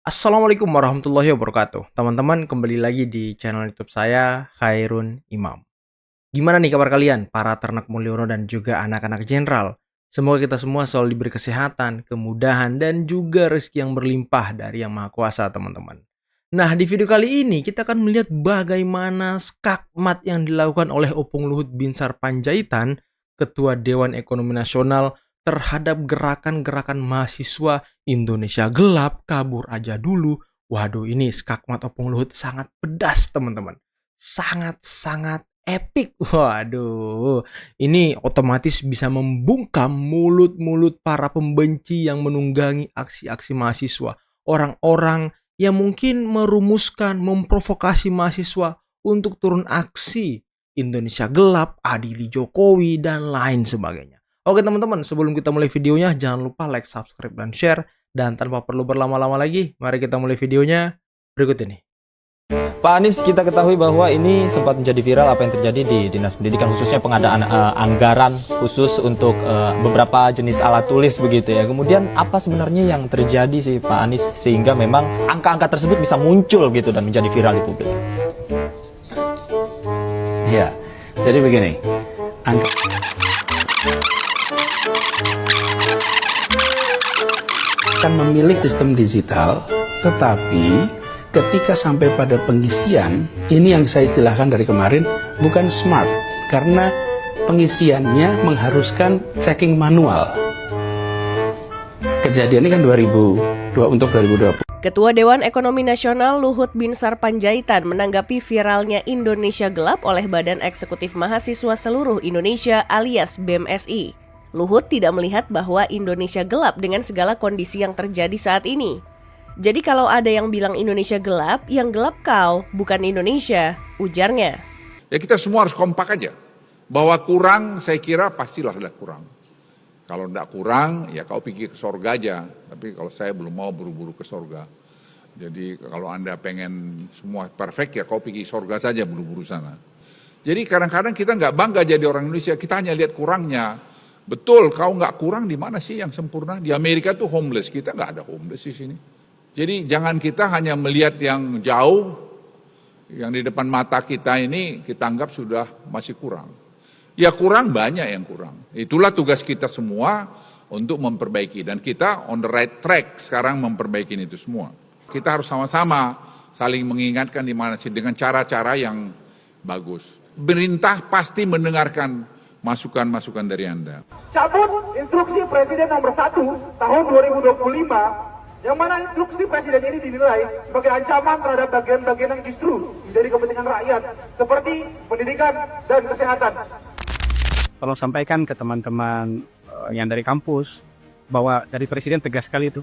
Assalamualaikum warahmatullahi wabarakatuh. Teman-teman, kembali lagi di channel YouTube saya, Khairun Imam. Gimana nih kabar kalian, para ternak Mulyono dan juga anak-anak jenderal? Semoga kita semua selalu diberi kesehatan, kemudahan, dan juga rezeki yang berlimpah dari Yang Maha Kuasa, teman-teman. Nah, di video kali ini kita akan melihat bagaimana skakmat yang dilakukan oleh Opung Luhut Binsar Panjaitan, Ketua Dewan Ekonomi Nasional, terhadap gerakan-gerakan mahasiswa Indonesia gelap, kabur aja dulu. Waduh, ini skakmat Opung Luhut sangat pedas, teman-teman. Sangat-sangat epic. Waduh, ini otomatis bisa membungkam mulut-mulut para pembenci yang menunggangi aksi-aksi mahasiswa. Orang-orang yang mungkin merumuskan, memprovokasi mahasiswa untuk turun aksi. Indonesia gelap, adili Jokowi, dan lain sebagainya. Oke teman-teman, sebelum kita mulai videonya, jangan lupa like, subscribe, dan share. Dan tanpa perlu berlama-lama lagi, mari kita mulai videonya berikut ini. Pak Anies, kita ketahui bahwa ini sempat menjadi viral apa yang terjadi di Dinas Pendidikan, khususnya pengadaan anggaran khusus untuk beberapa jenis alat tulis begitu ya. Kemudian apa sebenarnya yang terjadi sih Pak Anies sehingga memang angka-angka tersebut bisa muncul gitu dan menjadi viral di publik? Ya, jadi begini, akan memilih sistem digital, tetapi ketika sampai pada pengisian, ini yang saya istilahkan dari kemarin, bukan smart, karena pengisiannya mengharuskan checking manual. Kejadiannya kan 2002 untuk 2020. Ketua Dewan Ekonomi Nasional Luhut Binsar Panjaitan menanggapi viralnya Indonesia Gelap oleh Badan Eksekutif Mahasiswa Seluruh Indonesia alias BEMSI. Luhut tidak melihat bahwa Indonesia gelap dengan segala kondisi yang terjadi saat ini. Jadi kalau ada yang bilang Indonesia gelap, yang gelap kau, bukan Indonesia, ujarnya. Ya kita semua harus kompak aja. Bahwa kurang, saya kira pastilah ada kurang. Kalau tidak kurang, ya kau pergi ke sorga aja. Tapi kalau saya belum mau buru-buru ke sorga. Jadi kalau Anda pengen semua perfect, ya kau pergi sorga saja buru-buru sana. Jadi kadang-kadang kita nggak bangga jadi orang Indonesia, kita hanya lihat kurangnya. Betul, kau nggak kurang di mana sih yang sempurna? Di Amerika tuh homeless, kita nggak ada homeless di sini. Jadi jangan kita hanya melihat yang jauh, yang di depan mata kita ini kita anggap sudah masih kurang. Ya kurang, banyak yang kurang. Itulah tugas kita semua untuk memperbaiki. Dan kita on the right track sekarang memperbaiki itu semua. Kita harus sama-sama saling mengingatkan di mana sih dengan cara-cara yang bagus. Pemerintah pasti mendengarkan masukan-masukan dari Anda. Cabut instruksi Presiden nomor 1 tahun 2025 yang mana instruksi Presiden ini dinilai sebagai ancaman terhadap bagian-bagian yang justru menjadi kepentingan rakyat seperti pendidikan dan kesehatan. Tolong sampaikan ke teman-teman yang dari kampus bahwa dari Presiden tegas sekali itu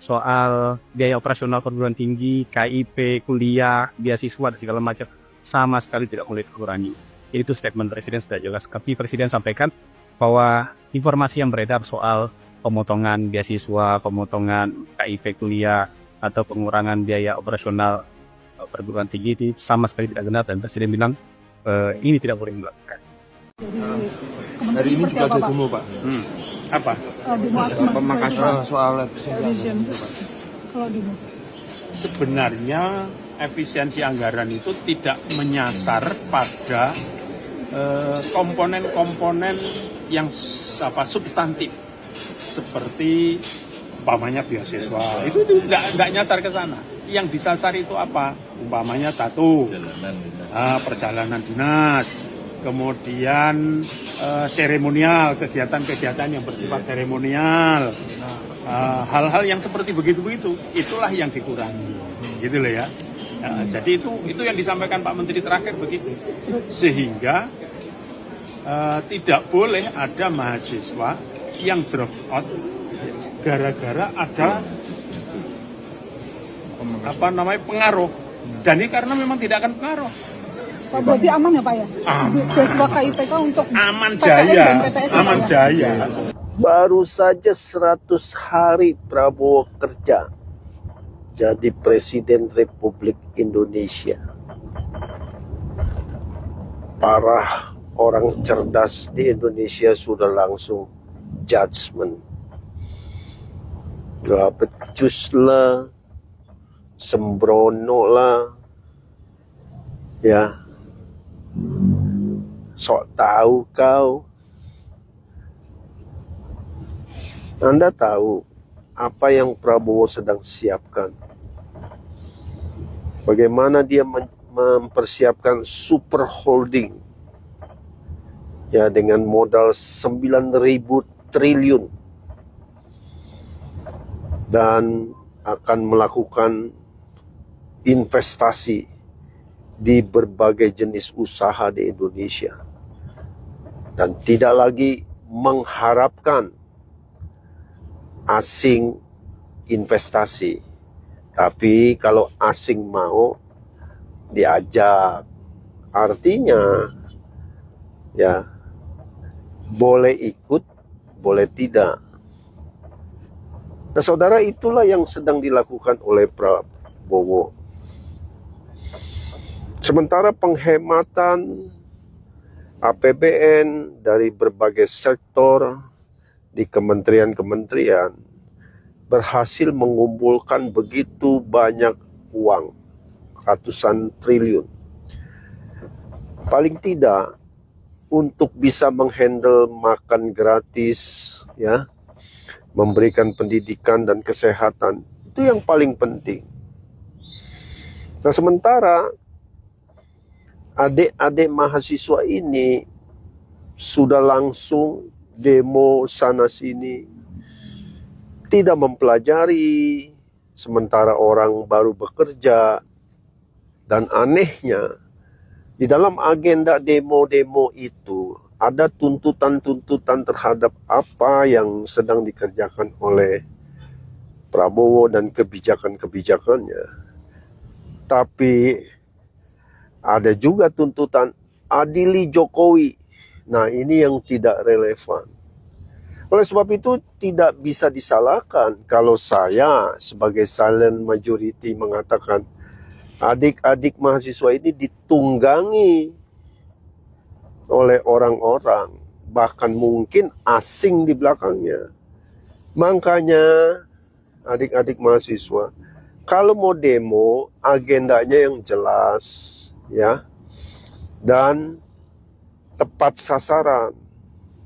soal biaya operasional perguruan tinggi, KIP, kuliah, beasiswa dan segala macam sama sekali tidak boleh dikurangi. Itu statement Presiden sudah jelas. Tapi Presiden sampaikan bahwa informasi yang beredar soal pemotongan beasiswa, pemotongan KIP kuliah, atau pengurangan biaya operasional perguruan tinggi itu sama sekali tidak benar dan Presiden bilang ini tidak boleh dilakukan. Hari ini juga ada demo Pak. Apa? Demo pemangkasan soal efisiensi. Kalau demo. Sebenarnya efisiensi anggaran itu tidak menyasar pada komponen-komponen yang substantif seperti umpamanya beasiswa itu nggak nyasar ke sana. Yang disasar itu apa? Umpamanya satu perjalanan dinas, kemudian seremonial, kegiatan-kegiatan yang bersifat seremonial, hal-hal yang seperti begitu-begitu, itulah yang dikurangi, gitu loh ya. Jadi itu yang disampaikan Pak Menteri terakhir begitu, sehingga tidak boleh ada mahasiswa yang drop out gara-gara ada pengaruh, dan ini karena memang tidak akan pengaruh. Pak, berarti aman ya Pak ya? Beasiswa KIPK untuk aman jaya, aman jaya. Baru saja 100 hari Prabowo kerja jadi Presiden Republik Indonesia. Para orang cerdas di Indonesia sudah langsung judgment. Gak becus lah, sembrono lah, ya, sok tahu kau. Anda tahu apa yang Prabowo sedang siapkan? Bagaimana dia mempersiapkan super holding, ya, dengan modal 9.000 triliun dan akan melakukan investasi di berbagai jenis usaha di Indonesia dan tidak lagi mengharapkan asing investasi, tapi kalau asing mau diajak, artinya ya boleh ikut, boleh tidak. Nah, saudara, itulah yang sedang dilakukan oleh Prabowo. Sementara penghematan APBN dari berbagai sektor di kementerian-kementerian berhasil mengumpulkan begitu banyak uang, ratusan triliun. Paling tidak untuk bisa menghandle makan gratis, ya, memberikan pendidikan dan kesehatan, itu yang paling penting. Nah, sementara adik-adik mahasiswa ini sudah langsung demo sana sini, tidak mempelajari, sementara orang baru bekerja. Dan anehnya, di dalam agenda demo-demo itu ada tuntutan-tuntutan terhadap apa yang sedang dikerjakan oleh Prabowo dan kebijakan-kebijakannya. Tapi ada juga tuntutan adili Jokowi. Nah, ini yang tidak relevan. Oleh sebab itu tidak bisa disalahkan kalau saya sebagai silent majority mengatakan adik-adik mahasiswa ini ditunggangi oleh orang-orang, bahkan mungkin asing di belakangnya. Makanya adik-adik mahasiswa, kalau mau demo, agendanya yang jelas, ya, dan tepat sasaran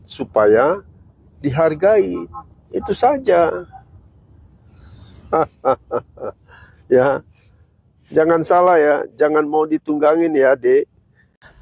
supaya dihargai. Itu saja. Ya, jangan salah ya, jangan mau ditunggangin ya, Dek.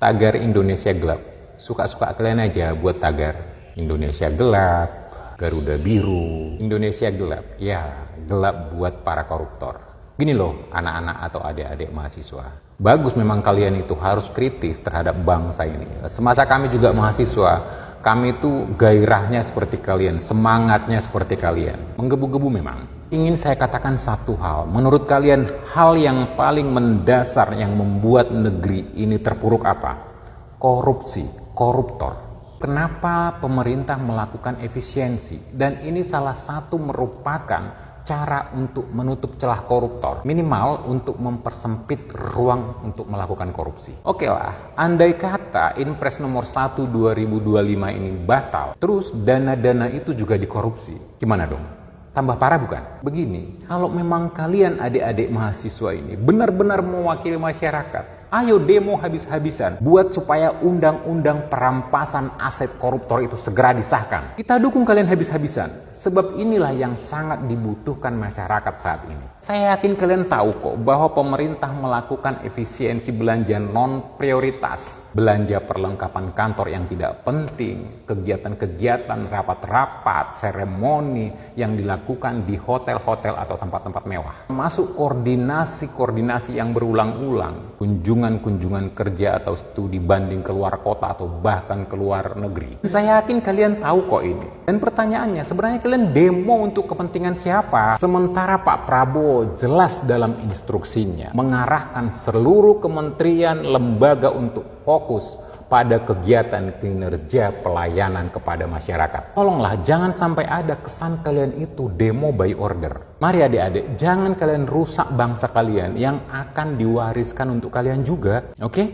Tagar Indonesia gelap. Suka-suka kalian aja buat tagar. Indonesia gelap, Garuda biru, Indonesia gelap. Ya, gelap buat para koruptor. Gini loh, anak-anak atau adik-adik mahasiswa. Bagus memang kalian itu harus kritis terhadap bangsa ini. Semasa kami juga mahasiswa, kami itu gairahnya seperti kalian, semangatnya seperti kalian. Menggebu-gebu memang. Ingin saya katakan satu hal. Menurut kalian, hal yang paling mendasar yang membuat negeri ini terpuruk apa? Korupsi, koruptor. Kenapa pemerintah melakukan efisiensi? Dan ini salah satu merupakan cara untuk menutup celah koruptor, minimal untuk mempersempit ruang untuk melakukan korupsi. Oke lah, andai kata Inpres nomor 1 2025 ini batal, terus dana-dana itu juga dikorupsi, gimana dong? Tambah parah bukan? Begini, kalau memang kalian adik-adik mahasiswa ini benar-benar mewakili masyarakat, ayo demo habis-habisan buat supaya undang-undang perampasan aset koruptor itu segera disahkan. Kita dukung kalian habis-habisan, sebab inilah yang sangat dibutuhkan masyarakat saat ini. Saya yakin kalian tahu kok bahwa pemerintah melakukan efisiensi belanja non-prioritas, belanja perlengkapan kantor yang tidak penting, kegiatan-kegiatan, rapat-rapat, seremoni yang dilakukan di hotel-hotel atau tempat-tempat mewah. Masuk koordinasi-koordinasi yang berulang-ulang, kunjungan kerja atau studi banding ke luar kota atau bahkan ke luar negeri. Saya yakin kalian tahu kok ini. Dan pertanyaannya, sebenarnya kalian demo untuk kepentingan siapa? Sementara Pak Prabowo jelas dalam instruksinya mengarahkan seluruh kementerian lembaga untuk fokus pada kegiatan kinerja pelayanan kepada masyarakat. Tolonglah jangan sampai ada kesan kalian itu demo by order. Mari adik-adik, jangan kalian rusak bangsa kalian yang akan diwariskan untuk kalian juga. Oke?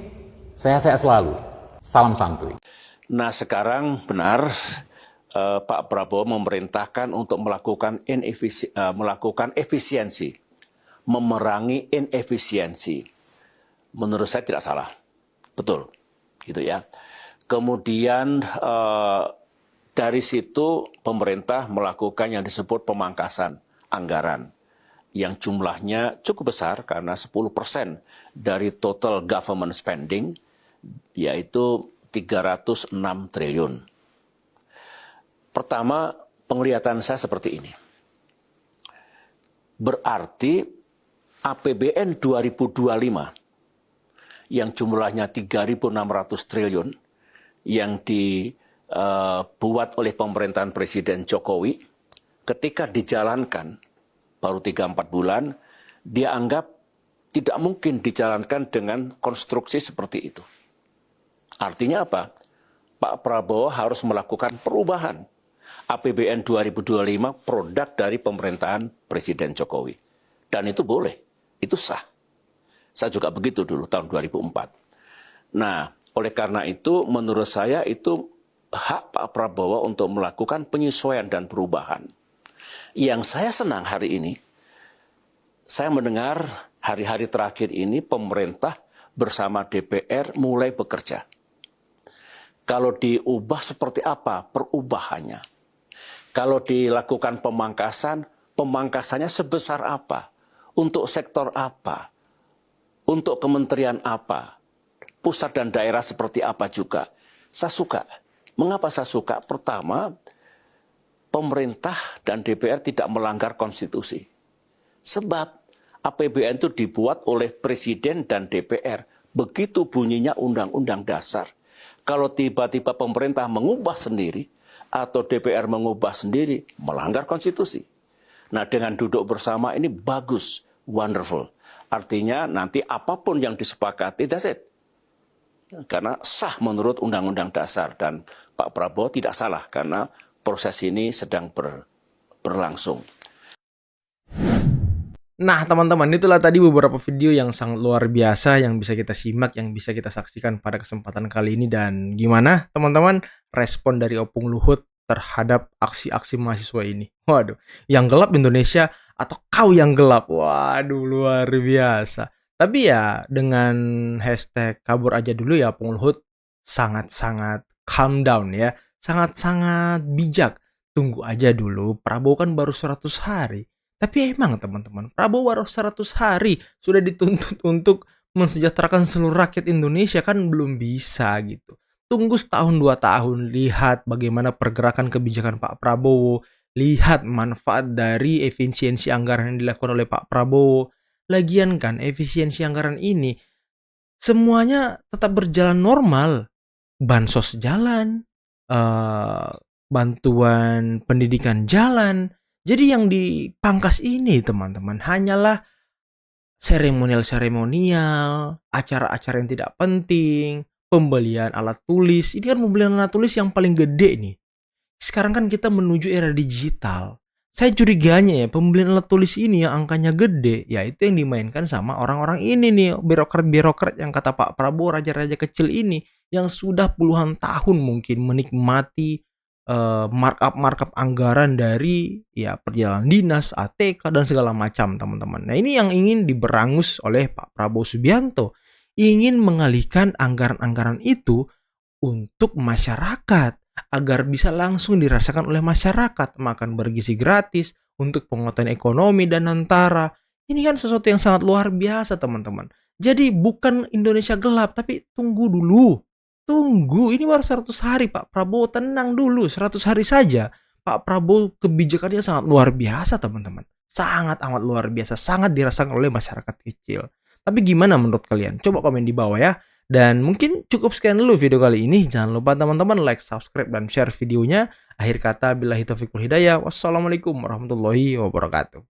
Saya selalu. Salam santuy. Nah, sekarang benar Pak Prabowo memerintahkan untuk melakukan efisiensi. memerangi inefisiensi. Menurut saya tidak salah, betul, gitu ya. Kemudian dari situ pemerintah melakukan yang disebut pemangkasan anggaran yang jumlahnya cukup besar karena 10% dari total government spending, yaitu 306 triliun. Pertama, penglihatan saya seperti ini. Berarti APBN 2025 yang jumlahnya 3.600 triliun yang dibuat oleh pemerintahan Presiden Jokowi, ketika dijalankan baru 3-4 bulan, dia anggap tidak mungkin dijalankan dengan konstruksi seperti itu. Artinya apa? Pak Prabowo harus melakukan perubahan. APBN 2025 produk dari pemerintahan Presiden Jokowi. Dan itu boleh, itu sah. Saya juga begitu dulu tahun 2004. Nah, oleh karena itu menurut saya itu hak Pak Prabowo untuk melakukan penyesuaian dan perubahan. Yang saya senang hari ini, saya mendengar hari-hari terakhir ini pemerintah bersama DPR mulai bekerja. Kalau diubah seperti apa perubahannya? Kalau dilakukan pemangkasan, pemangkasannya sebesar apa? Untuk sektor apa? Untuk kementerian apa? Pusat dan daerah seperti apa juga? Saya suka. Mengapa saya suka? Pertama, pemerintah dan DPR tidak melanggar konstitusi. Sebab APBN itu dibuat oleh Presiden dan DPR. Begitu bunyinya Undang-Undang Dasar. Kalau tiba-tiba pemerintah mengubah sendiri atau DPR mengubah sendiri, melanggar konstitusi. Nah, dengan duduk bersama ini bagus, wonderful. Artinya nanti apapun yang disepakati, that's it. Karena sah menurut Undang-Undang Dasar dan Pak Prabowo tidak salah karena proses ini sedang berlangsung. Nah, teman-teman, itulah tadi beberapa video yang sangat luar biasa yang bisa kita simak, yang bisa kita saksikan pada kesempatan kali ini. Dan gimana, teman-teman, respon dari Opung Luhut terhadap aksi-aksi mahasiswa ini? Waduh, yang gelap Indonesia atau kau yang gelap? Waduh, luar biasa. Tapi ya, dengan hashtag kabur aja dulu ya, Opung Luhut sangat-sangat calm down ya. Sangat-sangat bijak. Tunggu aja dulu, Prabowo kan baru 100 hari. Tapi emang teman-teman, Prabowo baru 100 hari sudah dituntut untuk mensejahterakan seluruh rakyat Indonesia, kan belum bisa gitu. Tunggu setahun 2 tahun, lihat bagaimana pergerakan kebijakan Pak Prabowo, lihat manfaat dari efisiensi anggaran yang dilakukan oleh Pak Prabowo. Lagian kan efisiensi anggaran ini semuanya tetap berjalan normal. Bansos jalan, bantuan pendidikan jalan. Jadi yang dipangkas ini teman-teman hanyalah seremonial, acara-acara yang tidak penting, pembelian alat tulis. Ini kan pembelian alat tulis yang paling gede nih. Sekarang kan kita menuju era digital. Saya curiganya ya pembelian alat tulis ini yang angkanya gede, ya itu yang dimainkan sama orang-orang ini nih, birokrat-birokrat yang kata Pak Prabowo, raja-raja kecil ini yang sudah puluhan tahun mungkin menikmati markup anggaran dari ya perjalanan dinas, ATK dan segala macam teman-teman. Nah ini yang ingin diberangus oleh Pak Prabowo Subianto, ingin mengalihkan anggaran-anggaran itu untuk masyarakat agar bisa langsung dirasakan oleh masyarakat, makan bergizi gratis, untuk penguatan ekonomi dan antara. Ini kan sesuatu yang sangat luar biasa teman-teman. Jadi bukan Indonesia gelap, tapi tunggu dulu. Tunggu, ini baru 100 hari Pak Prabowo, tenang dulu, 100 hari saja. Pak Prabowo kebijakannya sangat luar biasa teman-teman. Sangat amat luar biasa, sangat dirasakan oleh masyarakat kecil. Tapi gimana menurut kalian? Coba komen di bawah ya. Dan mungkin cukup sekian dulu video kali ini. Jangan lupa teman-teman like, subscribe, dan share videonya. Akhir kata, billahi taufiq wal hidayah. Wassalamualaikum warahmatullahi wabarakatuh.